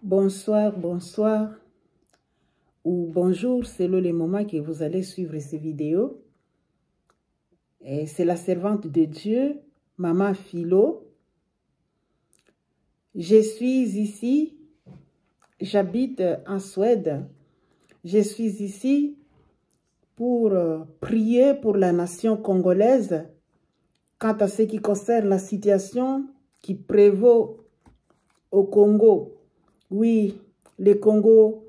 Bonsoir, bonsoir ou bonjour selon les moments que vous allez suivre ces vidéos. C'est la servante de Dieu, Maman Philo. Je suis ici, j'habite en Suède. Je suis ici pour prier pour la nation congolaise quant à ce qui concerne la situation qui prévaut au Congo. Oui, le Congo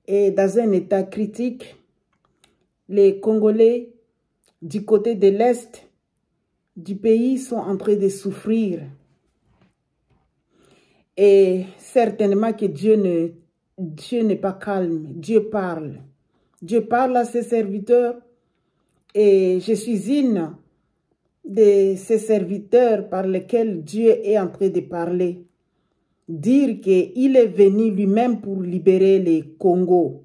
est dans un état critique. Les Congolais du côté de l'Est du pays sont en train de souffrir. Et certainement que Dieu n'est pas calme. Dieu parle. Dieu parle à ses serviteurs et je suis une de ces serviteurs par lesquels Dieu est en train de parler. Dire qu'il est venu lui-même pour libérer les Congo.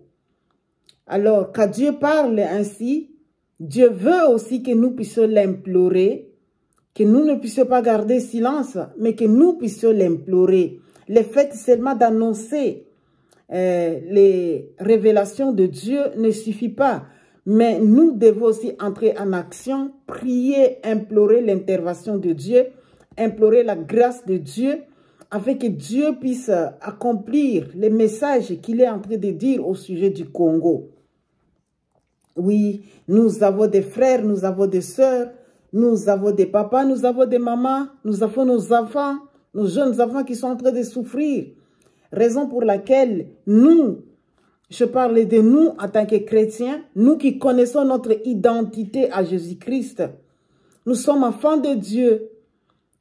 Alors, quand Dieu parle ainsi, Dieu veut aussi que nous puissions l'implorer, que nous ne puissions pas garder silence, mais que nous puissions l'implorer. Le fait seulement d'annoncer les révélations de Dieu ne suffit pas, mais nous devons aussi entrer en action, prier, implorer l'intervention de Dieu, implorer la grâce de Dieu, afin que Dieu puisse accomplir les messages qu'il est en train de dire au sujet du Congo. Oui, nous avons des frères, nous avons des sœurs, nous avons des papas, nous avons des mamans, nous avons nos enfants, nos jeunes enfants qui sont en train de souffrir. Raison pour laquelle nous, je parle de nous en tant que chrétiens, nous qui connaissons notre identité à Jésus-Christ, nous sommes enfants de Dieu,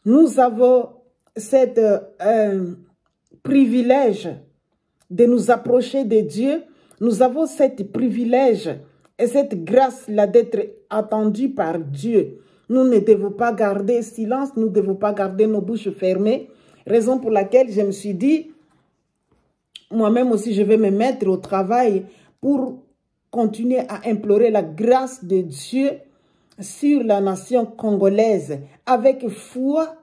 nous avons cet privilège de nous approcher de Dieu, nous avons cet privilège et cette grâce-là d'être attendus par Dieu. Nous ne devons pas garder silence, nous ne devons pas garder nos bouches fermées. Raison pour laquelle je me suis dit, moi-même aussi je vais me mettre au travail pour continuer à implorer la grâce de Dieu sur la nation congolaise avec foi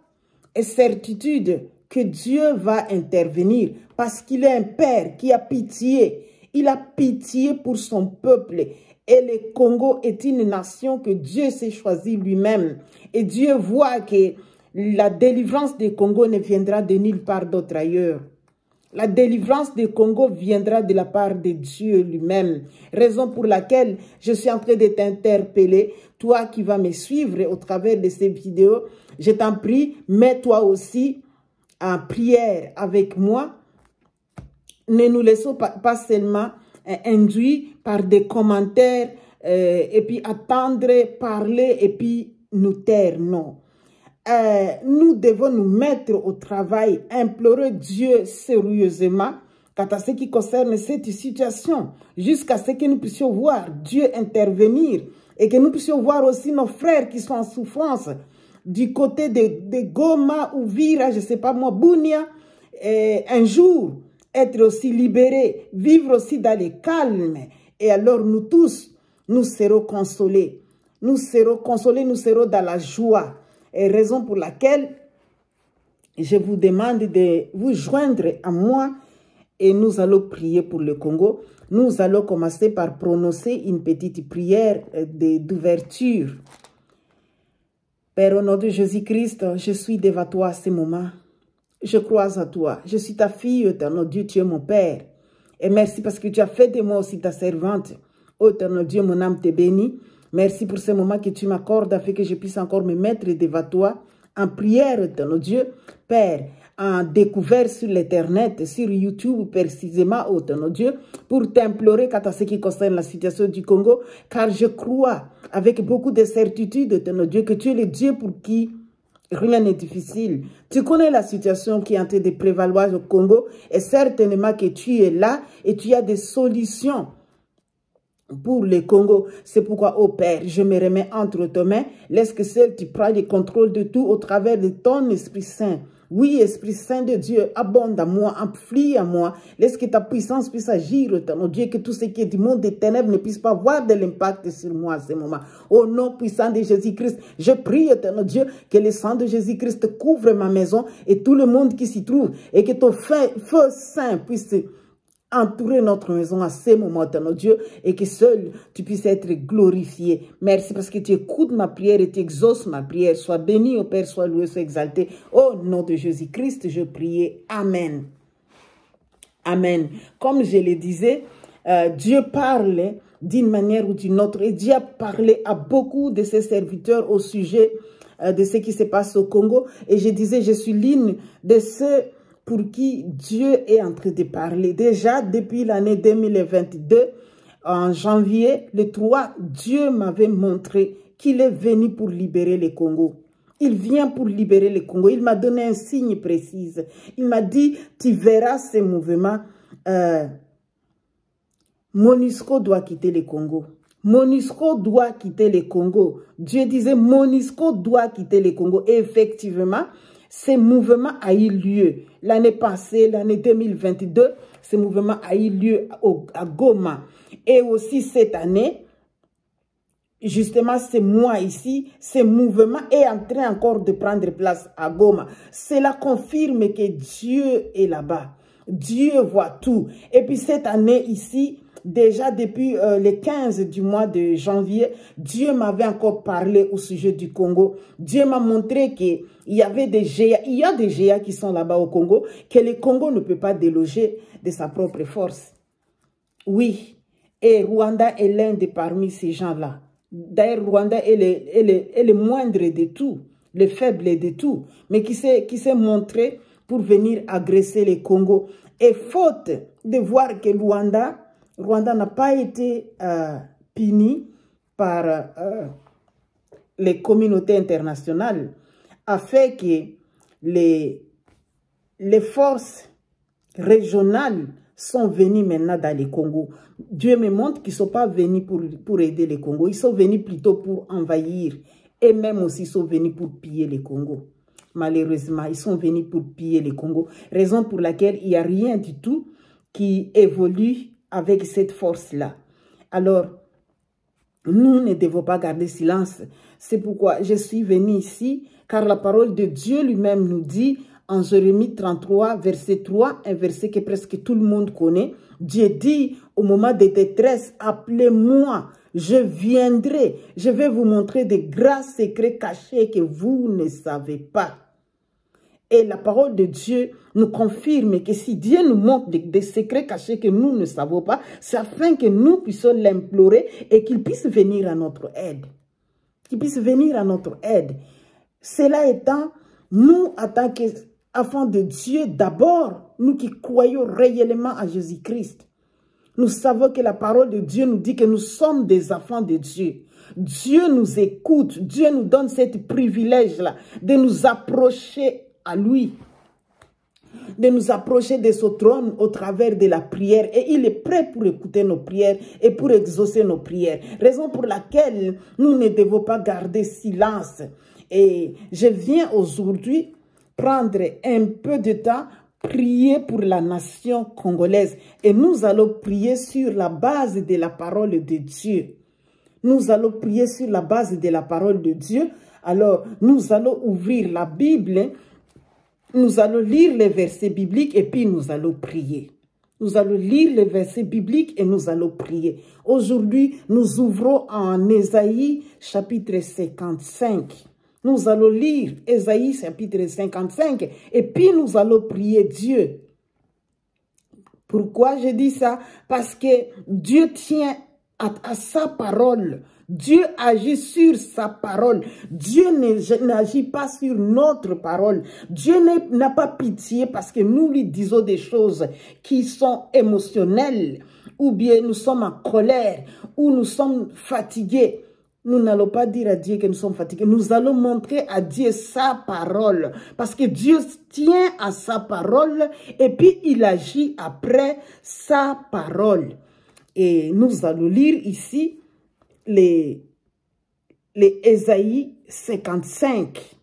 et certitude que Dieu va intervenir parce qu'il est un Père qui a pitié. Il a pitié pour son peuple. Et le Congo est une nation que Dieu s'est choisi lui-même. Et Dieu voit que la délivrance du Congo ne viendra de nulle part d'autre ailleurs. La délivrance du Congo viendra de la part de Dieu lui-même. Raison pour laquelle je suis en train de t'interpeller. Toi qui vas me suivre au travers de ces vidéos, je t'en prie, mets-toi aussi en prière avec moi. Ne nous laissons pas seulement induits par des commentaires et puis attendre, parler et puis nous taire. Non. Nous devons nous mettre au travail, implorer Dieu sérieusement quant à ce qui concerne cette situation, jusqu'à ce que nous puissions voir Dieu intervenir et que nous puissions voir aussi nos frères qui sont en souffrance du côté de Goma ou Vira, je ne sais pas moi, Bunia, un jour être aussi libérés, vivre aussi dans le calme. Et alors nous tous, nous serons consolés. Nous serons consolés, nous serons dans la joie. Et raison pour laquelle je vous demande de vous joindre à moi et nous allons prier pour le Congo. Nous allons commencer par prononcer une petite prière d'ouverture. Père, au nom de Jésus-Christ, je suis devant toi à ce moment. Je crois à toi. Je suis ta fille, éternel Dieu, tu es mon Père. Et merci parce que tu as fait de moi aussi ta servante. Oh, éternel Dieu, mon âme te bénit. Merci pour ce moment que tu m'accordes afin que je puisse encore me mettre devant toi en prière, éternel Dieu. Père, en découvert sur l'Internet, sur YouTube précisément, oh, éternel Dieu, pour t'implorer quant à ce qui concerne la situation du Congo, car je crois avec beaucoup de certitude, éternel Dieu, que tu es le Dieu pour qui rien n'est difficile. Tu connais la situation qui est en train de prévaloir au Congo et certainement que tu es là et tu as des solutions pour le Congo. C'est pourquoi, ô Père, je me remets entre tes mains. Laisse que seul tu prends le contrôle de tout au travers de ton Esprit Saint. Oui, Esprit Saint de Dieu, abonde à moi, enflie à moi. Laisse que ta puissance puisse agir, éternel Dieu, que tout ce qui est du monde des ténèbres ne puisse pas avoir de l'impact sur moi à ce moment. Au nom puissant de Jésus-Christ, je prie, éternel Dieu, que le sang de Jésus-Christ couvre ma maison et tout le monde qui s'y trouve, et que ton feu saint puisse entourer notre maison à ces moments, éternel Dieu, et que seul tu puisses être glorifié. Merci parce que tu écoutes ma prière et tu exauces ma prière. Sois béni, ô Père, sois loué, sois exalté. Au nom de Jésus-Christ, je prie. Amen. Amen. Comme je le disais, Dieu parle d'une manière ou d'une autre, et Dieu a parlé à beaucoup de ses serviteurs au sujet de ce qui se passe au Congo. Et je disais, je suis l'une de ceux pour qui Dieu est en train de parler. Déjà, depuis l'année 2022, en janvier, le 3, Dieu m'avait montré qu'il est venu pour libérer le Congo. Il vient pour libérer le Congo. Il m'a donné un signe précis. Il m'a dit, tu verras ces mouvements. MONUSCO doit quitter le Congo. MONUSCO doit quitter le Congo. Dieu disait, MONUSCO doit quitter le Congo. Et effectivement, ce mouvement a eu lieu. L'année passée, l'année 2022, ce mouvement a eu lieu à Goma. Et aussi cette année, justement, ce mois ici, ce mouvement est en train encore de prendre place à Goma. Cela confirme que Dieu est là-bas. Dieu voit tout. Et puis cette année ici, déjà depuis le 15 du mois de janvier, Dieu m'avait encore parlé au sujet du Congo. Dieu m'a montré qu'il y avait des géants, il y a des géants qui sont là-bas au Congo, que le Congo ne peut pas déloger de sa propre force. Oui, et Rwanda est l'un de parmi ces gens-là. D'ailleurs, Rwanda est le moindre de tout, le faible de tout, mais qui s'est montré pour venir agresser le Congo. Et faute de voir que Rwanda n'a pas été puni par les communautés internationales, a fait que les forces régionales sont venues maintenant dans le Congo. Dieu me montre qu'ils ne sont pas venus pour aider le Congo. Ils sont venus plutôt pour envahir. Et même aussi, ils sont venus pour piller le Congo. Malheureusement, ils sont venus pour piller le Congo. Raison pour laquelle il n'y a rien du tout qui évolue avec cette force-là. Alors, nous ne devons pas garder silence. C'est pourquoi je suis venu ici, car la parole de Dieu lui-même nous dit, en Jérémie 33, verset 3, un verset que presque tout le monde connaît, Dieu dit, au moment de détresse, appelez-moi, je viendrai, je vais vous montrer des grâces secrets cachés que vous ne savez pas. Et la parole de Dieu nous confirme que si Dieu nous montre des secrets cachés que nous ne savons pas, c'est afin que nous puissions l'implorer et qu'il puisse venir à notre aide. Qu'il puisse venir à notre aide. Cela étant, nous, en tant qu'enfants de Dieu, d'abord, nous qui croyons réellement à Jésus-Christ, nous savons que la parole de Dieu nous dit que nous sommes des enfants de Dieu. Dieu nous écoute, Dieu nous donne ce privilège-là de nous approcher à lui, de nous approcher de son trône au travers de la prière. Et il est prêt pour écouter nos prières et pour exaucer nos prières. Raison pour laquelle nous ne devons pas garder silence. Et je viens aujourd'hui prendre un peu de temps, prier pour la nation congolaise. Et nous allons prier sur la base de la parole de Dieu. Nous allons prier sur la base de la parole de Dieu. Alors, nous allons ouvrir la Bible. Nous allons lire les versets bibliques et puis nous allons prier. Nous allons lire les versets bibliques et nous allons prier. Aujourd'hui, nous ouvrons en Ésaïe chapitre 55. Nous allons lire Ésaïe chapitre 55 et puis nous allons prier Dieu. Pourquoi je dis ça? Parce que Dieu tient à sa parole. Dieu agit sur sa parole. Dieu n'agit pas sur notre parole. Dieu n'a pas pitié parce que nous lui disons des choses qui sont émotionnelles, ou bien nous sommes en colère, ou nous sommes fatigués. Nous n'allons pas dire à Dieu que nous sommes fatigués. Nous allons montrer à Dieu sa parole. Parce que Dieu tient à sa parole et puis il agit après sa parole. Et nous allons lire ici les Ésaïe 55.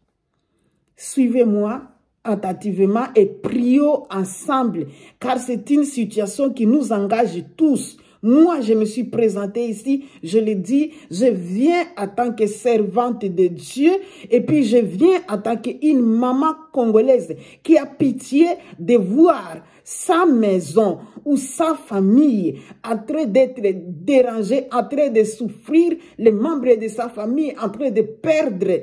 Suivez-moi attentivement et prions ensemble, car c'est une situation qui nous engage tous. Moi, je me suis présentée ici, je l'ai dit, je viens en tant que servante de Dieu et puis je viens en tant qu'une maman congolaise qui a pitié de voir sa maison ou sa famille en train d'être dérangée, en train de souffrir, les membres de sa famille en train de perdre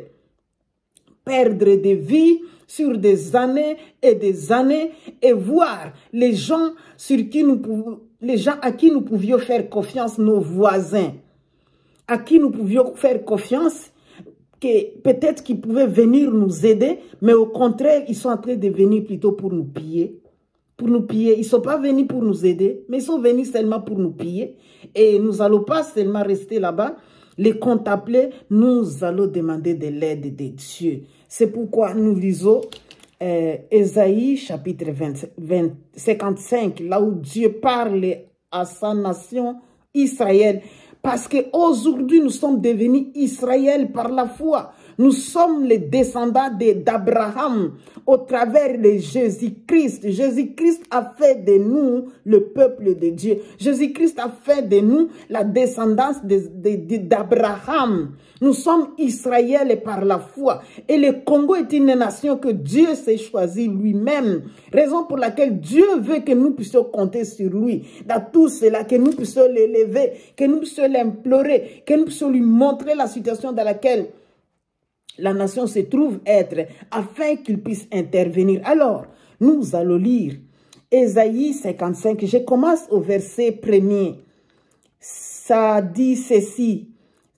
des vies sur des années et voir les gens à qui nous pouvions faire confiance, nos voisins, à qui nous pouvions faire confiance, que peut-être qu'ils pouvaient venir nous aider, mais au contraire, ils sont en train de venir plutôt pour nous piller. Pour nous piller. Ils ne sont pas venus pour nous aider, mais ils sont venus seulement pour nous piller. Et nous n'allons pas seulement rester là-bas, les contempler, nous allons demander de l'aide de Dieu. C'est pourquoi nous lisons Ésaïe chapitre 55, là où Dieu parle à sa nation Israël. Parce qu'aujourd'hui, nous sommes devenus Israël par la foi. Nous sommes les descendants d'Abraham au travers de Jésus-Christ. Jésus-Christ a fait de nous le peuple de Dieu. Jésus-Christ a fait de nous la descendance d'Abraham. Nous sommes Israël par la foi. Et le Congo est une nation que Dieu s'est choisi lui-même. Raison pour laquelle Dieu veut que nous puissions compter sur lui. Dans tout cela, que nous puissions l'élever, que nous puissions l'implorer, que nous puissions lui montrer la situation dans laquelle la nation se trouve être, afin qu'il puisse intervenir. Alors, nous allons lire Ésaïe 55. Je commence au verset 1er. Ça dit ceci.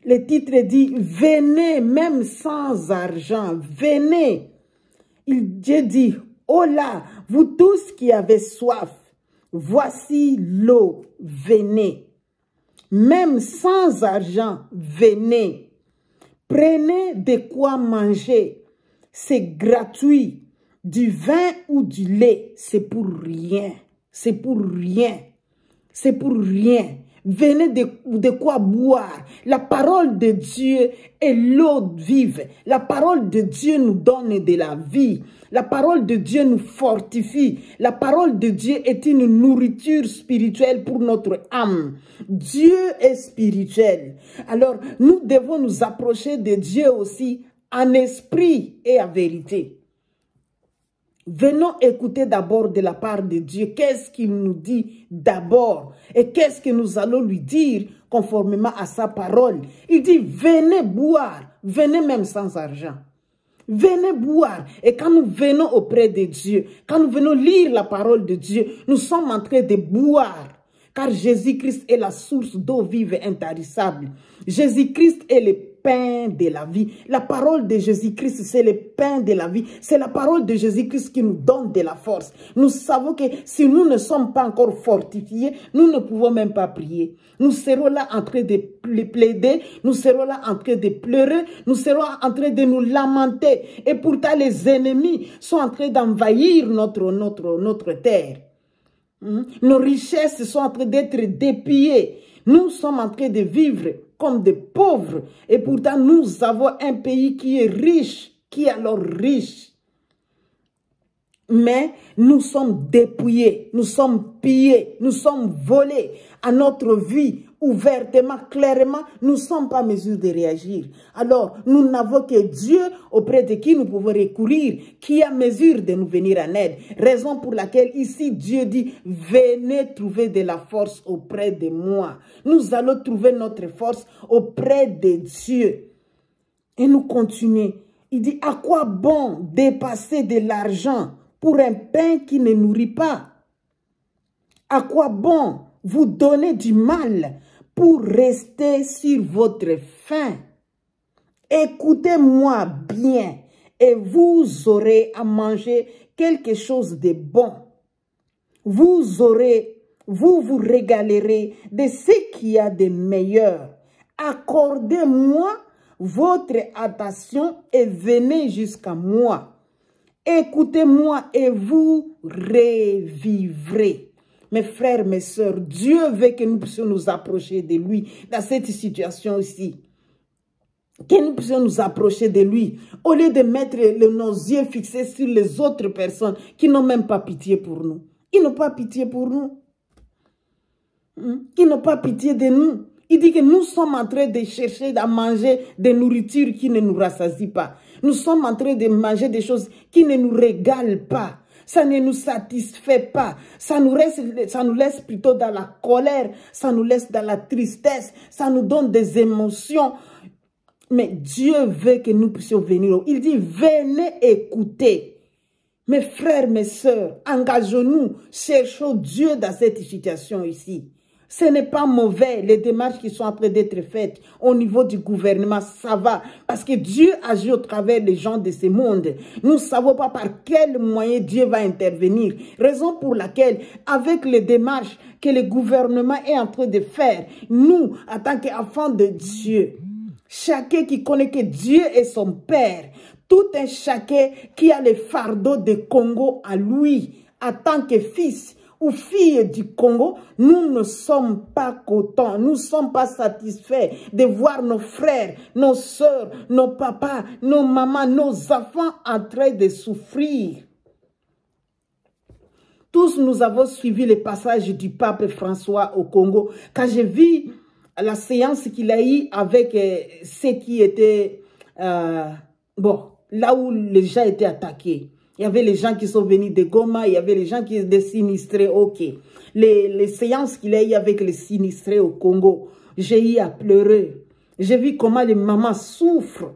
Le titre dit « Venez, même sans argent, venez ». Dieu dit « Oh là, vous tous qui avez soif, voici l'eau, venez. Même sans argent, venez. Prenez de quoi manger, c'est gratuit. Du vin ou du lait, c'est pour rien. C'est pour rien. C'est pour rien. Venez de quoi boire. La parole de Dieu est l'eau vive. La parole de Dieu nous donne de la vie. La parole de Dieu nous fortifie. La parole de Dieu est une nourriture spirituelle pour notre âme. Dieu est spirituel. Alors, nous devons nous approcher de Dieu aussi en esprit et en vérité. Venons écouter d'abord de la part de Dieu. Qu'est-ce qu'il nous dit d'abord? Et qu'est-ce que nous allons lui dire conformément à sa parole? Il dit, venez boire. Venez même sans argent. Venez boire. Et quand nous venons auprès de Dieu, quand nous venons lire la parole de Dieu, nous sommes en train de boire. Car Jésus-Christ est la source d'eau vive et intarissable. Jésus-Christ est le pain de la vie. La parole de Jésus-Christ, c'est le pain de la vie. C'est la parole de Jésus-Christ qui nous donne de la force. Nous savons que si nous ne sommes pas encore fortifiés, nous ne pouvons même pas prier. Nous serons là en train de plaider, nous serons là en train de pleurer, nous serons en train de nous lamenter. Et pourtant, les ennemis sont en train d'envahir notre terre. Nos richesses sont en train d'être dépillées. Nous sommes en train de vivre comme des pauvres. Et pourtant, nous avons un pays qui est riche, qui est alors riche. Mais nous sommes dépouillés, nous sommes pillés, nous sommes volés à notre vie. Ouvertement, clairement, nous ne sommes pas en mesure de réagir. Alors, nous n'avons que Dieu auprès de qui nous pouvons recourir, qui est en mesure de nous venir en aide. Raison pour laquelle ici Dieu dit, venez trouver de la force auprès de moi. Nous allons trouver notre force auprès de Dieu. Et nous continuons. Il dit, à quoi bon dépasser de l'argent pour un pain qui ne nourrit pas? À quoi bon vous donner du mal pour rester sur votre faim? Écoutez-moi bien et vous aurez à manger quelque chose de bon. Vous vous régalerez de ce qu'il y a de meilleur. Accordez-moi votre attention et venez jusqu'à moi. Écoutez-moi et vous revivrez. Mes frères, mes sœurs, Dieu veut que nous puissions nous approcher de lui dans cette situation ici. Que nous puissions nous approcher de lui, au lieu de mettre nos yeux fixés sur les autres personnes qui n'ont même pas pitié pour nous. Ils n'ont pas pitié pour nous. Ils n'ont pas pitié de nous. Il dit que nous sommes en train de chercher à manger des nourritures qui ne nous rassasient pas. Nous sommes en train de manger des choses qui ne nous régalent pas. Ça ne nous satisfait pas. Ça nous laisse plutôt dans la colère. Ça nous laisse dans la tristesse. Ça nous donne des émotions. Mais Dieu veut que nous puissions venir. Il dit, venez écouter. Mes frères, mes sœurs, engageons-nous. Cherchons Dieu dans cette situation ici. Ce n'est pas mauvais, les démarches qui sont en train d'être faites au niveau du gouvernement, ça va. Parce que Dieu agit au travers des gens de ce monde. Nous ne savons pas par quel moyen Dieu va intervenir. Raison pour laquelle, avec les démarches que le gouvernement est en train de faire, nous, en tant qu'enfants de Dieu, chacun qui connaît que Dieu est son Père, tout un chacun qui a le fardeau de Congo à lui, en tant que fils ou fille du Congo, nous ne sommes pas contents, nous ne sommes pas satisfaits de voir nos frères, nos sœurs, nos papas, nos mamans, nos enfants en train de souffrir. Tous nous avons suivi le passage du pape François au Congo. Quand j'ai vu la séance qu'il a eue avec ceux qui étaient, là où les gens étaient attaqués. Il y avait les gens qui sont venus de Goma, il y avait les gens qui étaient sinistrés, ok. Les séances qu'il a eues avec les sinistrés au Congo, j'ai eu à pleurer. J'ai vu comment les mamans souffrent.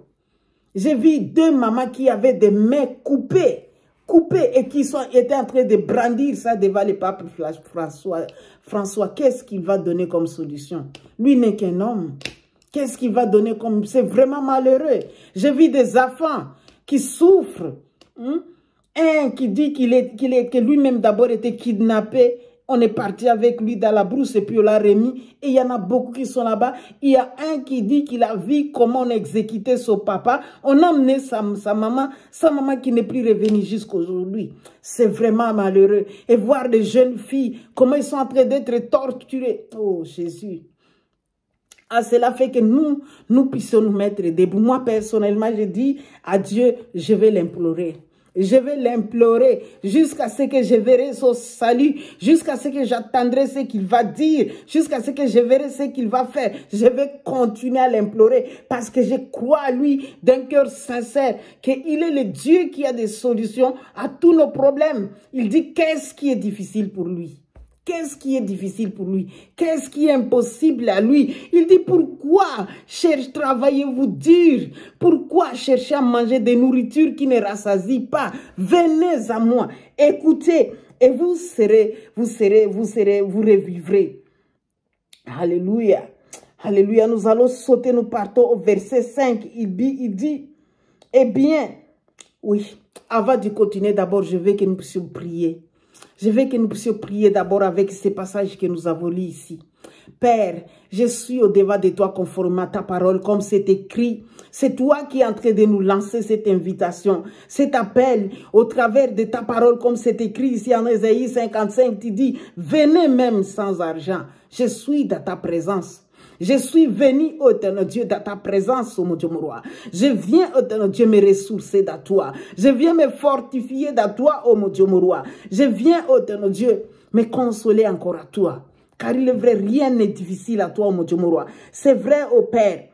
J'ai vu 2 mamans qui avaient des mains coupées et qui étaient en train de brandir ça devant le pape François. Qu'est-ce qu'il va donner comme solution? Lui n'est qu'un homme. Qu'est-ce qu'il va donner comme... C'est vraiment malheureux. J'ai vu des enfants qui souffrent. Un qui dit que lui-même d'abord était kidnappé. On est parti avec lui dans la brousse et puis on l'a remis. Et il y en a beaucoup qui sont là-bas. Il y a un qui dit qu'il a vu comment on exécutait son papa. On a emmené sa maman qui n'est plus revenue jusqu'aujourd'hui. C'est vraiment malheureux. Et voir les jeunes filles, comment ils sont en train d'être torturées. Oh Jésus. Ah, cela fait que nous puissions nous mettre debout. Moi, personnellement, je dis à Dieu, je vais l'implorer. Je vais l'implorer jusqu'à ce que je verrai son salut, jusqu'à ce que j'attendrai ce qu'il va dire, jusqu'à ce que je verrai ce qu'il va faire. Je vais continuer à l'implorer parce que je crois à lui d'un cœur sincère qu'il est le Dieu qui a des solutions à tous nos problèmes. Il dit qu'est-ce qui est difficile pour lui? Qu'est-ce qui est difficile pour lui? Qu'est-ce qui est impossible à lui? Il dit, pourquoi travaillez-vous dur? Pourquoi chercher à manger des nourritures qui ne rassasient pas? Venez à moi, écoutez, et vous revivrez. Alléluia. Alléluia. Nous allons sauter, nous partons au verset 5. Il dit, eh bien, oui, avant de continuer, d'abord, je veux que nous puissions prier. Je veux que nous puissions prier d'abord avec ces passages que nous avons lus ici. Père, je suis au-devant de toi conformément à ta parole, comme c'est écrit. C'est toi qui es en train de nous lancer cette invitation, cet appel au travers de ta parole, comme c'est écrit ici en Ésaïe 55. Tu dis, venez même sans argent. Je suis dans ta présence. Je suis venu, ô éternel Dieu, dans ta présence, ô mon Dieu, mon roi. Je viens, ô éternel Dieu, me ressourcer dans toi. Je viens me fortifier dans toi, ô mon Dieu, mon roi. Je viens, ô éternel Dieu, me consoler encore à toi. Car il est vrai, rien n'est difficile à toi, ô mon Dieu, mon roi. C'est vrai, ô Père.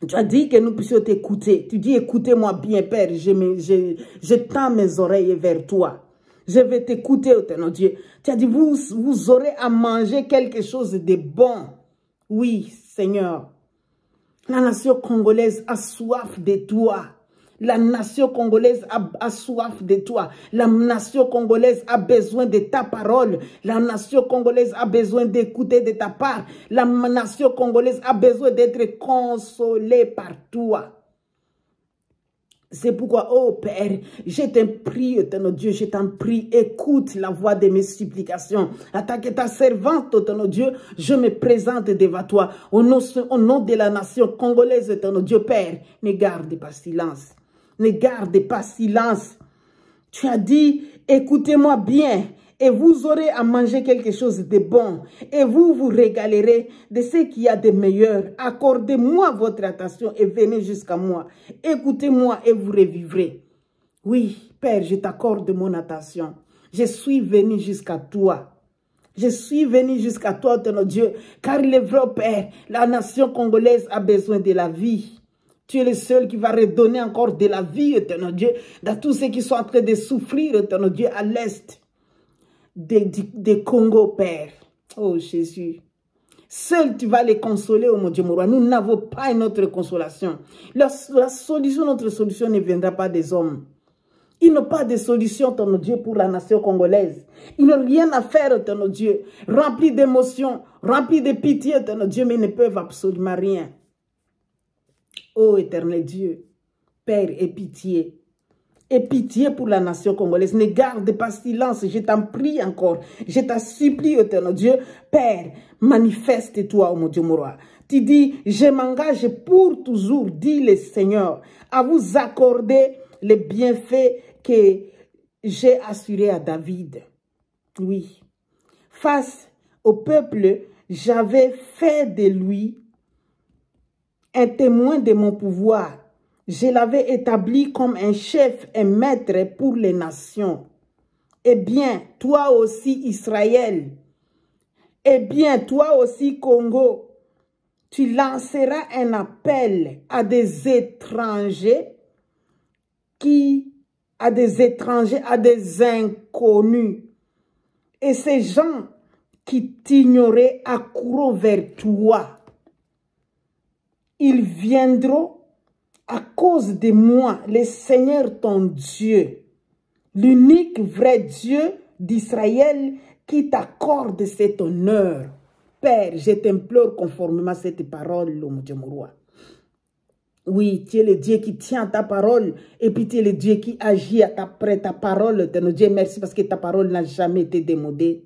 Tu as dit que nous puissions t'écouter. Tu dis, écoutez-moi bien, Père. Je tends mes oreilles vers toi. Je vais t'écouter, ô éternel Dieu. Tu as dit, vous aurez à manger quelque chose de bon. Oui, Seigneur, la nation congolaise a soif de toi. La nation congolaise a soif de toi. La nation congolaise a besoin de ta parole. La nation congolaise a besoin d'écouter de ta part. La nation congolaise a besoin d'être consolée par toi. C'est pourquoi, oh Père, je t'en prie, éternel Dieu, je t'en prie, écoute la voix de mes supplications. En tant que ta servante, éternel Dieu, je me présente devant toi. Au nom de la nation congolaise, éternel Dieu, Père, ne garde pas silence. Ne garde pas silence. Tu as dit, écoutez-moi bien. et vous aurez à manger quelque chose de bon, et vous vous régalerez de ce qu'il y a de meilleur. Accordez-moi votre attention et venez jusqu'à moi. Écoutez-moi et vous revivrez. Oui, Père, je t'accorde mon attention. Je suis venu jusqu'à toi. Je suis venu jusqu'à toi, ton Dieu, car il est vrai, Père, la nation congolaise a besoin de la vie. Tu es le seul qui va redonner encore de la vie, ton Dieu, dans tous ceux qui sont en train de souffrir, ton Dieu, à l'est de Congo, Père. Oh Jésus. Seul tu vas les consoler, oh mon Dieu, mon roi. Nous n'avons pas une autre consolation. Notre solution ne viendra pas des hommes. Ils n'ont pas de solution, ton Dieu, pour la nation congolaise. Ils n'ont rien à faire, ton Dieu. Remplis d'émotions, remplis de pitié, ton Dieu, mais ils ne peuvent absolument rien. Ô éternel Dieu, Père, aie pitié. Aie pitié pour la nation congolaise. Ne garde pas silence, je t'en prie encore. Je t'en supplie, éternel Dieu. Père, manifeste-toi, ô mon Dieu, mon roi. Tu dis, je m'engage pour toujours, dit le Seigneur, à vous accorder les bienfaits que j'ai assurés à David. Oui. Face au peuple, j'avais fait de lui un témoin de mon pouvoir. Je l'avais établi comme un chef, un maître pour les nations. Eh bien, toi aussi, Israël, eh bien, toi aussi, Congo, tu lanceras un appel à des étrangers à des inconnus. Et ces gens qui t'ignoraient accourront vers toi. Ils viendront à cause de moi, le Seigneur ton Dieu, l'unique vrai Dieu d'Israël qui t'accorde cet honneur. Père, je t'implore conformément à cette parole, mon Dieu, mon roi. Oui, tu es le Dieu qui tient ta parole et puis tu es le Dieu qui agit après ta parole. Dieu, merci parce que ta parole n'a jamais été démodée.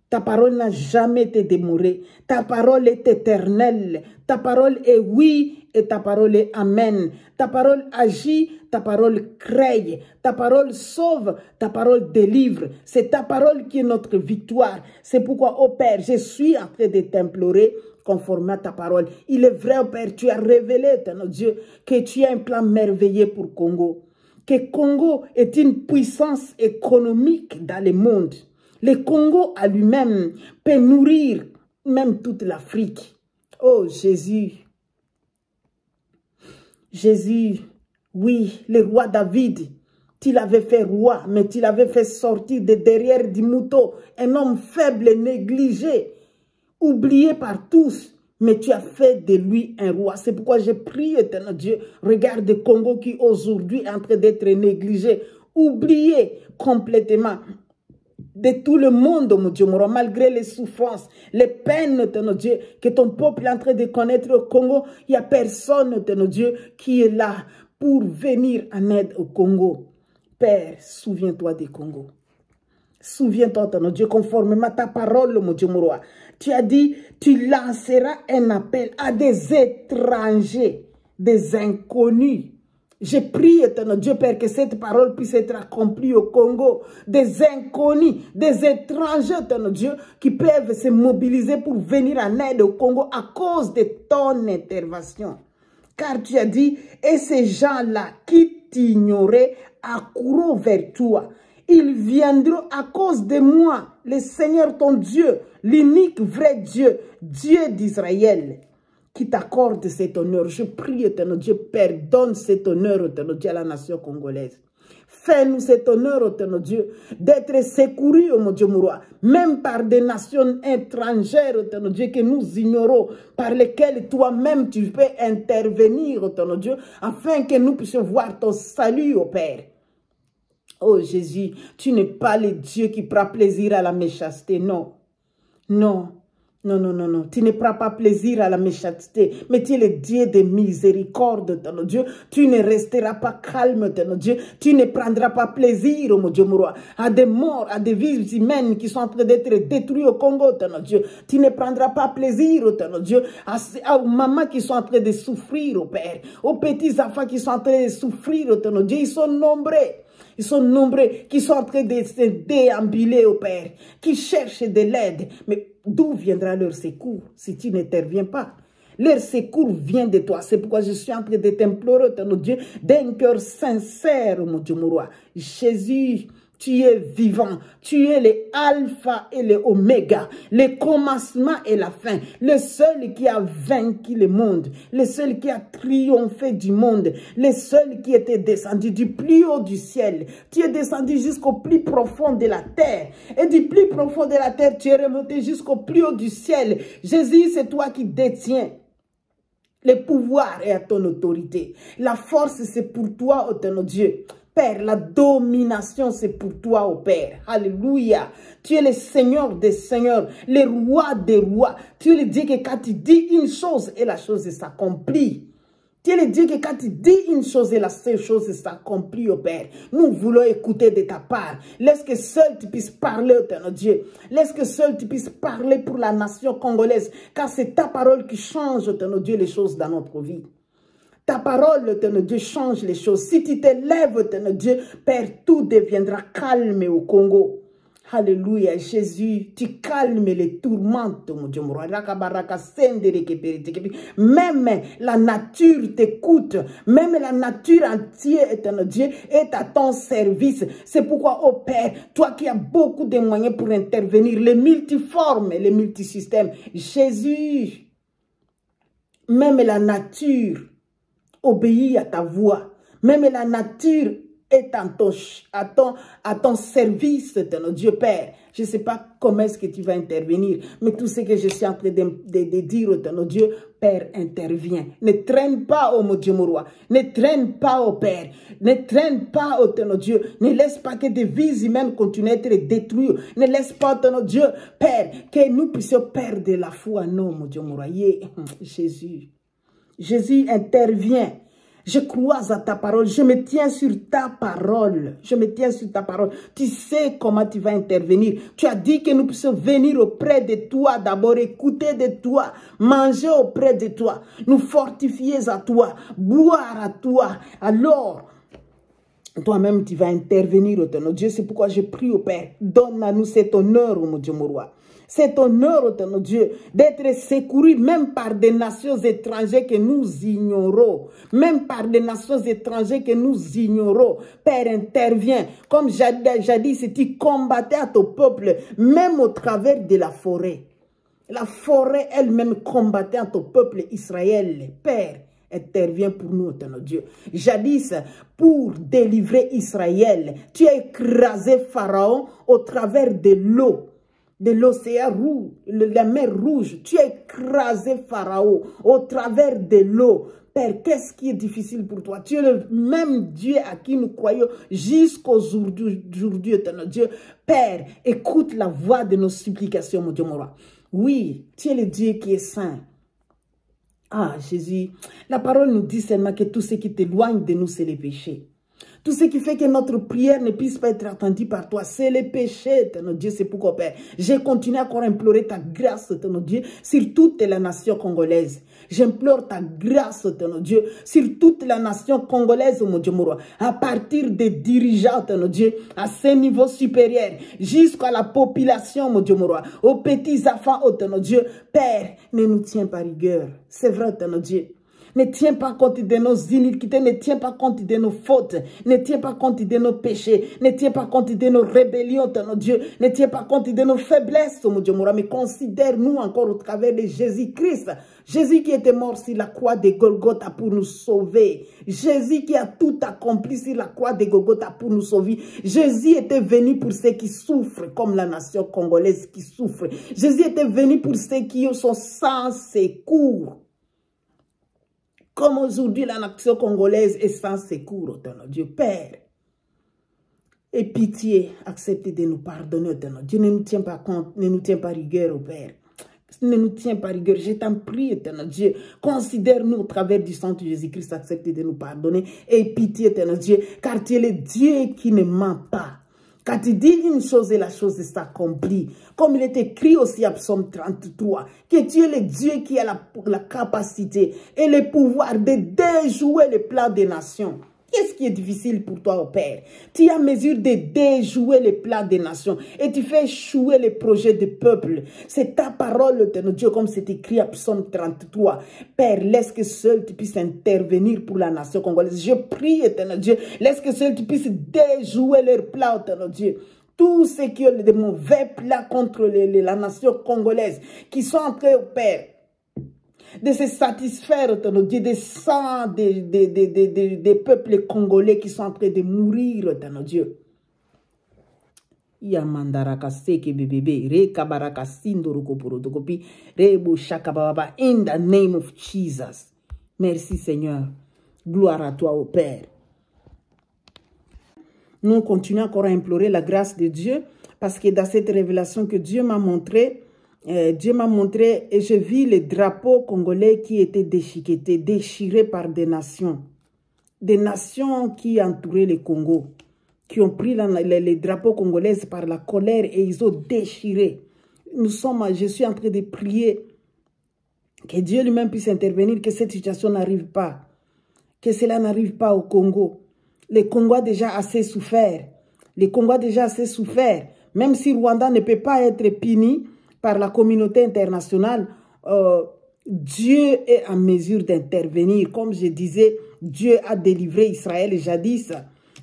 Ta parole n'a jamais été démodée. Ta parole est éternelle. Ta parole est oui et ta parole est amen. Ta parole agit, ta parole crée. Ta parole sauve, ta parole délivre. C'est ta parole qui est notre victoire. C'est pourquoi, ô Père, je suis en train de t'implorer conformément à ta parole. Il est vrai, ô Père, tu as révélé, notre Dieu, que tu as un plan merveilleux pour Congo. Que Congo est une puissance économique dans le monde. Le Congo à lui-même peut nourrir même toute l'Afrique. Oh Jésus. Jésus, oui, le roi David, tu l'avais fait roi, mais tu l'avais fait sortir de derrière du mouton. Un homme faible, négligé, oublié par tous, mais tu as fait de lui un roi. C'est pourquoi j'ai prié, éternel Dieu, regarde le Congo qui aujourd'hui est en train d'être négligé, oublié complètement de tout le monde, mon Dieu, mon roi, malgré les souffrances, les peines, notre Dieu, que ton peuple est en train de connaître au Congo. Il n'y a personne, notre Dieu, qui est là pour venir en aide au Congo. Père, souviens-toi des Congo. Souviens-toi, ton Dieu, conformément à ta parole, mon Dieu, mon roi. Tu as dit, tu lanceras un appel à des étrangers, des inconnus. Je prie, éternel Dieu, Père, que cette parole puisse être accomplie au Congo. Des inconnus, des étrangers, éternel Dieu, qui peuvent se mobiliser pour venir en aide au Congo à cause de ton intervention. Car tu as dit, et ces gens-là qui t'ignoraient accourront vers toi. Ils viendront à cause de moi, le Seigneur ton Dieu, l'unique vrai Dieu, Dieu d'Israël, qui t'accorde cet honneur. Je prie, éternel Dieu, Père, donne cet honneur, éternel Dieu, à la nation congolaise. Fais-nous cet honneur, éternel Dieu, d'être secourus, oh mon Dieu, mon roi, même par des nations étrangères, éternel Dieu, que nous ignorons, par lesquelles toi-même tu peux intervenir, éternel Dieu, afin que nous puissions voir ton salut, ô Père. Oh Jésus, tu n'es pas le Dieu qui prend plaisir à la méchanceté, non. Non. Non, non, non, non. Tu ne prends pas plaisir à la méchanceté, mais tu es le Dieu de miséricorde, ton Dieu. Tu ne resteras pas calme, ton Dieu. Tu ne prendras pas plaisir, oh mon Dieu, mon roi, à des morts, à des vies humaines qui sont en train d'être détruites au Congo, ton Dieu. Tu ne prendras pas plaisir, ton Dieu, aux mamans qui sont en train de souffrir, au Père, aux petits enfants qui sont en train de souffrir, ton Dieu. Ils sont nombreux. Ils sont nombreux qui sont en train de se déambuler, au Père, qui cherchent de l'aide. Mais d'où viendra leur secours si tu n'interviens pas? Leur secours vient de toi. C'est pourquoi je suis en train de t'implorer, mon Dieu, d'un cœur sincère, mon Dieu, mon roi. Jésus, tu es vivant. Tu es le alpha et le oméga, le commencement et la fin. Le seul qui a vaincu le monde. Le seul qui a triomphé du monde. Le seul qui était descendu du plus haut du ciel. Tu es descendu jusqu'au plus profond de la terre. Et du plus profond de la terre, tu es remonté jusqu'au plus haut du ciel. Jésus, c'est toi qui détiens le pouvoir est à ton autorité. La force, c'est pour toi, ô ton Dieu. Père, la domination, c'est pour toi, ô Père. Alléluia. Tu es le Seigneur des Seigneurs, le Roi des Rois. Tu es le Dieu que quand tu dis une chose, et la chose s'accomplit. Tu es le Dieu que quand tu dis une chose et la seule chose s'accomplit, au Père. Nous voulons écouter de ta part. Laisse que seul tu puisses parler, ô Dieu. Laisse que seul tu puisses parler pour la nation congolaise. Car c'est ta parole qui change, ô Dieu, les choses dans notre vie. Ta parole, ô Dieu, change les choses. Si tu te lèves, ô Dieu, Père, tout deviendra calme au Congo. Alléluia, Jésus, tu calmes les tourmentes, mon Dieu, mon roi. Même la nature t'écoute, même la nature entière, éternel Dieu, est à ton service. C'est pourquoi, oh Père, toi qui as beaucoup de moyens pour intervenir, les multiformes, les multisystèmes, Jésus, même la nature obéit à ta voix, même la nature est à ton service, ton Dieu Père. Je ne sais pas comment est-ce que tu vas intervenir, mais tout ce que je suis en train de dire, ton Dieu Père, intervient. Ne traîne pas, oh mon Dieu, mon roi. Ne traîne pas, oh Père. Ne traîne pas, oh ton Dieu. Ne laisse pas que des vies humaines continuent à être détruites. Ne laisse pas, ton Dieu, Père, que nous puissions perdre la foi. Non, mon Dieu, mon roi. Jésus. Jésus intervient. Je crois à ta parole. Je me tiens sur ta parole. Je me tiens sur ta parole. Tu sais comment tu vas intervenir. Tu as dit que nous puissions venir auprès de toi. D'abord écouter de toi. Manger auprès de toi. Nous fortifier à toi. Boire à toi. Alors, toi-même, tu vas intervenir, ô ton Dieu. C'est pourquoi je prie au Père. Donne à nous cet honneur, ô mon Dieu, mon roi. Cet honneur, ô ton Dieu, d'être secouru même par des nations étrangères que nous ignorons. Même par des nations étrangères que nous ignorons. Père, intervient. Comme jadis, si tu combattais à ton peuple, même au travers de la forêt. La forêt elle-même combattait à ton peuple Israël. Père, intervient pour nous, ton Dieu. Jadis, pour délivrer Israël, tu as écrasé Pharaon au travers de l'eau. De l'océan rouge, la mer rouge. Tu as écrasé Pharaon au travers de l'eau. Père, qu'est-ce qui est difficile pour toi? Tu es le même Dieu à qui nous croyons jusqu'aujourd'hui, notre Dieu. Père, écoute la voix de nos supplications, mon Dieu, mon roi. Oui, tu es le Dieu qui est saint. Ah, Jésus, la parole nous dit seulement que tout ce qui t'éloigne de nous, c'est le péché. Tout ce qui fait que notre prière ne puisse pas être entendue par toi, c'est le péché, ton Dieu. C'est pourquoi, Père, j'ai continué encore à implorer ta grâce, ton Dieu, sur toute la nation congolaise. J'implore ta grâce, ton Dieu, sur toute la nation congolaise, mon Dieu, mon roi. À partir des dirigeants, ton Dieu, à ce niveau supérieur, jusqu'à la population, mon Dieu, mon roi, aux petits enfants, ton Dieu. Père, ne nous tiens pas rigueur. C'est vrai, ton Dieu. Ne tiens pas compte de nos iniquités, ne tiens pas compte de nos fautes, ne tiens pas compte de nos péchés, ne tiens pas compte de nos rébellions, ton Dieu, ne tiens pas compte de nos faiblesses, mon Dieu, mon roi, mais considère-nous encore au travers de Jésus-Christ. Jésus qui était mort sur la croix de Golgotha pour nous sauver. Jésus qui a tout accompli sur la croix de Golgotha pour nous sauver. Jésus était venu pour ceux qui souffrent, comme la nation congolaise qui souffre. Jésus était venu pour ceux qui sont sans secours. Comme aujourd'hui, la nation congolaise est sans secours, ton Dieu. Père, et pitié, accepte de nous pardonner, ton Dieu. Ne nous tiens pas compte, ne nous tiens pas rigueur, Père. Ne nous tiens pas rigueur. Je t'en prie, ton Dieu. Considère-nous au travers du sang de Jésus-Christ, accepte de nous pardonner. Et pitié, ton Dieu, car tu es le Dieu qui ne ment pas. Quand tu dis une chose et la chose s'accomplit, comme il est écrit aussi à Psaume 33, que tu es le Dieu qui a la capacité et le pouvoir de déjouer les plans des nations. Qu'est-ce qui est difficile pour toi, oh Père? Tu es à mesure de déjouer les plans des nations et tu fais échouer les projets du peuple. C'est ta parole, éternel Dieu, comme c'est écrit à Psaume 33. Père, laisse que seul tu puisses intervenir pour la nation congolaise. Je prie, éternel Dieu, laisse que seul tu puisses déjouer leurs plans, éternel Dieu. Tous ceux qui ont des mauvais plans contre la nation congolaise, qui sont en train, Père, de se satisfaire, éternel Dieu, des sangs des peuples congolais qui sont en train de mourir, éternel Dieu. Yamandaraka seke bebebe, re kabaraka sindoroko porotokopi, re bo shakababa, in the name of Jesus. Merci Seigneur. Gloire à toi, ô Père. Nous continuons encore à implorer la grâce de Dieu parce que dans cette révélation que Dieu m'a montré et je vis les drapeaux congolais qui étaient déchiquetés, déchirés par des nations qui entouraient le Congo, qui ont pris les drapeaux congolais par la colère et ils ont déchiré. Je suis en train de prier que Dieu lui-même puisse intervenir, que cette situation n'arrive pas, que cela n'arrive pas au Congo. Le Congo a déjà assez souffert. Même si Rwanda ne peut pas être puni par la communauté internationale, Dieu est en mesure d'intervenir. Comme je disais, Dieu a délivré Israël jadis.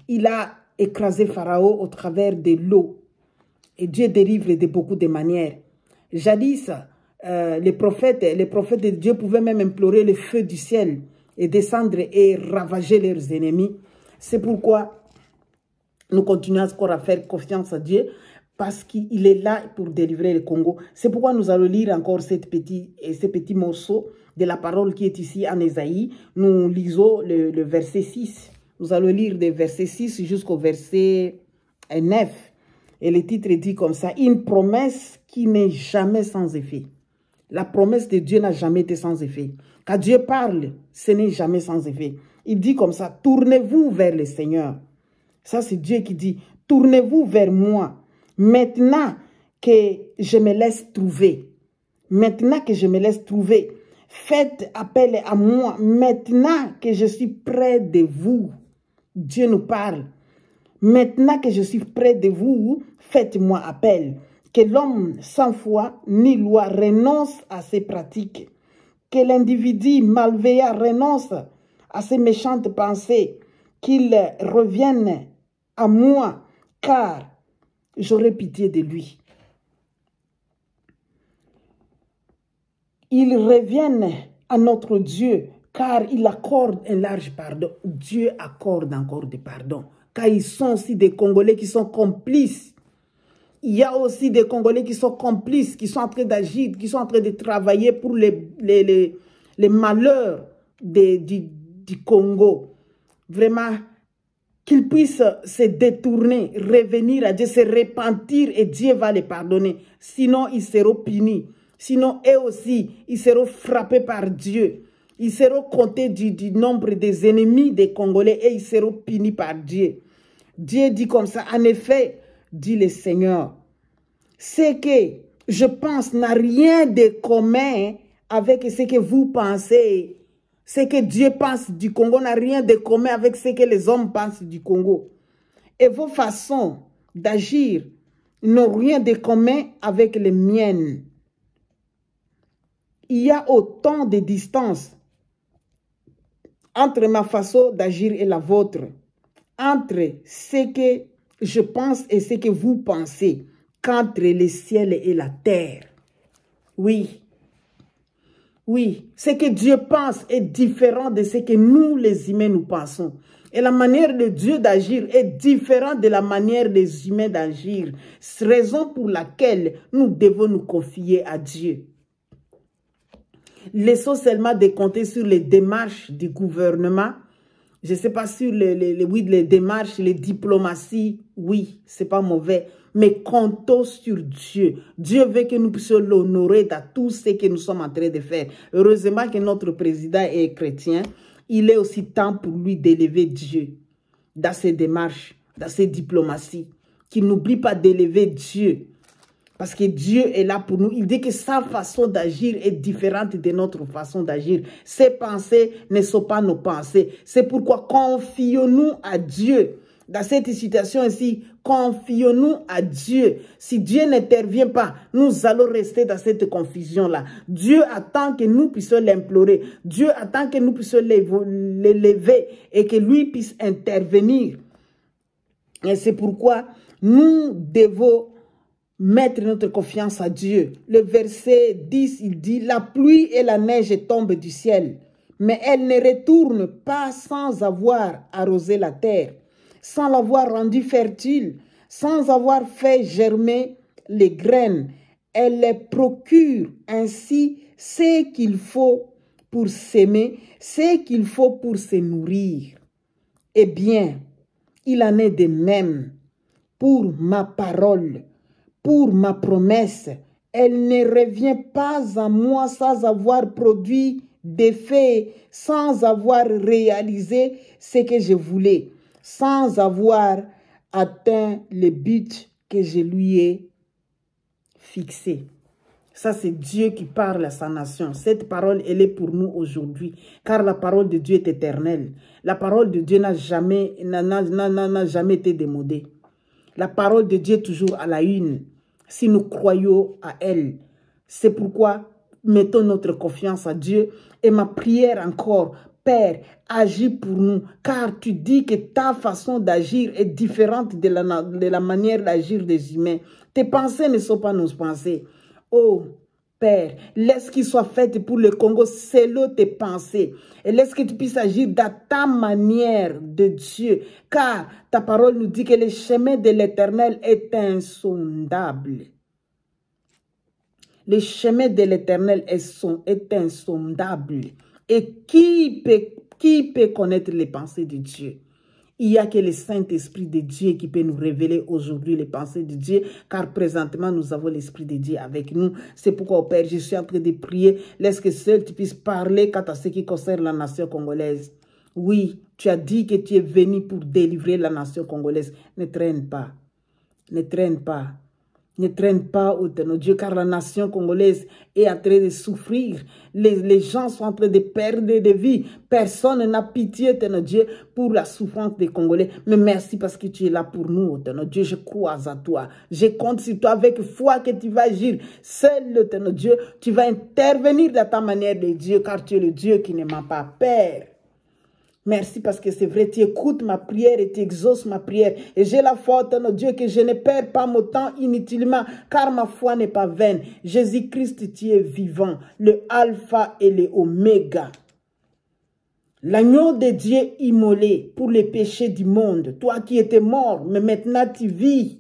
Il a écrasé Pharaon au travers de l'eau. Et Dieu délivre de beaucoup de manières. Jadis, les prophètes de Dieu pouvaient même implorer le feu du ciel et descendre et ravager leurs ennemis. C'est pourquoi nous continuons encore à faire confiance à Dieu parce qu'il est là pour délivrer le Congo. C'est pourquoi nous allons lire encore ce petit morceau de la parole qui est ici en Ésaïe. Nous lisons le verset 6. Nous allons lire des versets 6 jusqu'au verset 9. Et le titre dit comme ça, une promesse qui n'est jamais sans effet. La promesse de Dieu n'a jamais été sans effet. Quand Dieu parle, ce n'est jamais sans effet. Il dit comme ça, tournez-vous vers le Seigneur. Ça, c'est Dieu qui dit, tournez-vous vers moi. Maintenant que je me laisse trouver. Maintenant que je me laisse trouver. Faites appel à moi. Maintenant que je suis près de vous. Dieu nous parle. Maintenant que je suis près de vous, faites-moi appel. Que l'homme sans foi ni loi renonce à ses pratiques. Que l'individu malveillant renonce à ses méchantes pensées. Qu'il revienne à moi, car j'aurai pitié de lui. Il revienne à notre Dieu, car il accorde un large pardon. Dieu accorde encore des pardons. Car ils sont aussi des Congolais qui sont complices. Il y a aussi des Congolais qui sont complices, qui sont en train d'agir, qui sont en train de travailler pour les malheurs du Congo. Vraiment, qu'ils puissent se détourner, revenir à Dieu, se repentir et Dieu va les pardonner. Sinon, ils seront punis. Sinon, eux aussi, ils seront frappés par Dieu. Ils seront comptés du nombre des ennemis des Congolais et ils seront punis par Dieu. Dieu dit comme ça, en effet, dit le Seigneur, ce que je pense n'a rien de commun avec ce que vous pensez. Ce que Dieu pense du Congo n'a rien de commun avec ce que les hommes pensent du Congo. Et vos façons d'agir n'ont rien de commun avec les miennes. Il y a autant de distance entre ma façon d'agir et la vôtre, entre ce que je pense et ce que vous pensez, qu'entre le ciel et la terre. Oui. Oui, ce que Dieu pense est différent de ce que nous, les humains, nous pensons. Et la manière de Dieu d'agir est différente de la manière des humains d'agir. C'est la raison pour laquelle nous devons nous confier à Dieu. Laissons seulement de compter sur les démarches du gouvernement. Je ne sais pas sur les démarches, les diplomaties. Oui, ce n'est pas mauvais. Mais comptons sur Dieu. Dieu veut que nous puissions l'honorer dans tout ce que nous sommes en train de faire. Heureusement que notre président est chrétien. Il est aussi temps pour lui d'élever Dieu dans ses démarches, dans ses diplomaties. Qu'il n'oublie pas d'élever Dieu. Parce que Dieu est là pour nous. Il dit que sa façon d'agir est différente de notre façon d'agir. Ses pensées ne sont pas nos pensées. C'est pourquoi confions-nous à Dieu. Dans cette situation ici, confions-nous à Dieu. Si Dieu n'intervient pas, nous allons rester dans cette confusion-là. Dieu attend que nous puissions l'implorer. Dieu attend que nous puissions l'élever et que lui puisse intervenir. Et c'est pourquoi nous devons mettre notre confiance à Dieu. Le verset 10, il dit, « La pluie et la neige tombent du ciel, mais elles ne retournent pas sans avoir arrosé la terre, sans l'avoir rendue fertile, sans avoir fait germer les graines. Elles les procurent ainsi ce qu'il faut pour s'aimer, ce qu'il faut pour se nourrir. Eh bien, il en est de même pour ma parole. Pour ma promesse, elle ne revient pas à moi sans avoir produit d'effet, sans avoir réalisé ce que je voulais, sans avoir atteint le but que je lui ai fixé. » Ça, c'est Dieu qui parle à sa nation. Cette parole, elle est pour nous aujourd'hui, car la parole de Dieu est éternelle. La parole de Dieu n'a jamais été démodée. La parole de Dieu est toujours à la une, si nous croyons à elle. C'est pourquoi mettons notre confiance à Dieu. Et ma prière encore, Père, agis pour nous, car tu dis que ta façon d'agir est différente de la manière d'agir des humains. Tes pensées ne sont pas nos pensées. Oh, Père, laisse qu'il soit fait pour le Congo selon tes pensées. Et laisse que tu puisses agir dans ta manière de Dieu. Car ta parole nous dit que le chemin de l'Éternel est insondable. Le chemin de l'Éternel est insondable. Et qui peut connaître les pensées de Dieu? Il n'y a que le Saint-Esprit de Dieu qui peut nous révéler aujourd'hui les pensées de Dieu, car présentement, nous avons l'Esprit de Dieu avec nous. C'est pourquoi, oh Père, je suis en train de prier. Laisse que seul tu puisses parler quant à ce qui concerne la nation congolaise. Oui, tu as dit que tu es venu pour délivrer la nation congolaise. Ne traîne pas. Ne traîne pas. Ne traîne pas, oh Dieu, car la nation congolaise est en train de souffrir. Les gens sont en train de perdre des vies. Personne n'a pitié, Dieu, pour la souffrance des Congolais. Mais merci parce que tu es là pour nous, Dieu. Je crois à toi. Je compte sur toi avec foi que tu vas agir. Seul, Dieu, tu vas intervenir dans ta manière de Dieu, car tu es le Dieu qui ne m'a pas peur. Merci parce que c'est vrai, tu écoutes ma prière et tu exauces ma prière. Et j'ai la foi, notre Dieu, que je ne perds pas mon temps inutilement, car ma foi n'est pas vaine. Jésus-Christ, tu es vivant, le alpha et le oméga. L'agneau de Dieu immolé pour les péchés du monde. Toi qui étais mort, mais maintenant tu vis.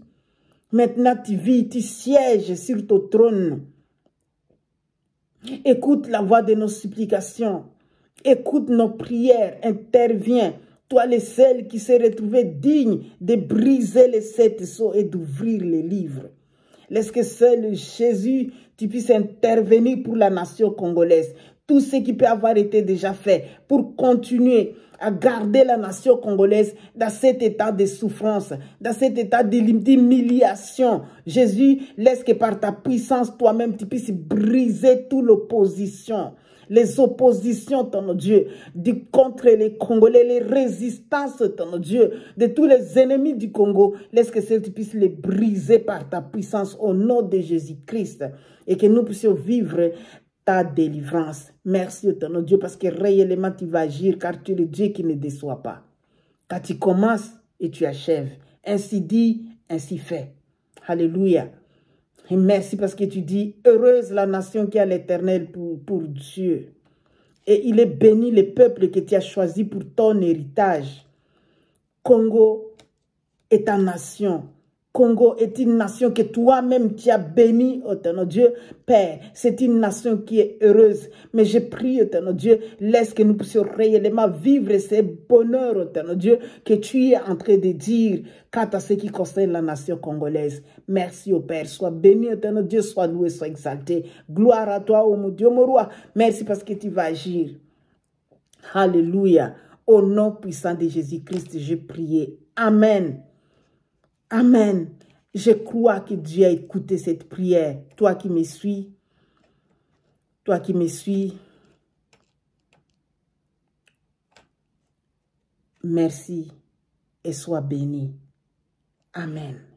Maintenant tu vis, tu sièges sur ton trône. Écoute la voix de nos supplications. Écoute nos prières, interviens. Toi, le seul qui s'est retrouvé digne de briser les sept sceaux et d'ouvrir les livres. Laisse que seul Jésus, tu puisses intervenir pour la nation congolaise. Tout ce qui peut avoir été déjà fait pour continuer à garder la nation congolaise dans cet état de souffrance, dans cet état d'humiliation. Jésus, laisse que par ta puissance, toi-même, tu puisses briser toute l'opposition. Les oppositions, ton Dieu, contre les Congolais, les résistances, ton Dieu, de tous les ennemis du Congo. Laisse que tu puisses les briser par ta puissance au nom de Jésus-Christ et que nous puissions vivre ta délivrance. Merci, ton Dieu, parce que réellement tu vas agir, car tu es le Dieu qui ne déçoit pas. Quand tu commences et tu achèves. Ainsi dit, ainsi fait. Alléluia. Et merci parce que tu dis, heureuse la nation qui a l'Éternel pour Dieu. Et il est béni le peuple que tu as choisi pour ton héritage. Congo est ta nation. Congo est une nation que toi-même tu as bénie, oh ton Dieu. Père, c'est une nation qui est heureuse. Mais je prie, oh ton Dieu, laisse que nous puissions réellement vivre ces bonheurs, oh ton Dieu, que tu es en train de dire quant à ce qui concerne la nation congolaise. Merci, oh Père. Sois béni, oh ton Dieu, sois loué, sois exalté. Gloire à toi, oh mon Dieu, mon roi. Merci parce que tu vas agir. Alléluia. Au nom puissant de Jésus-Christ, je prie. Amen. Amen. Je crois que Dieu a écouté cette prière. Toi qui me suis, merci et sois béni. Amen.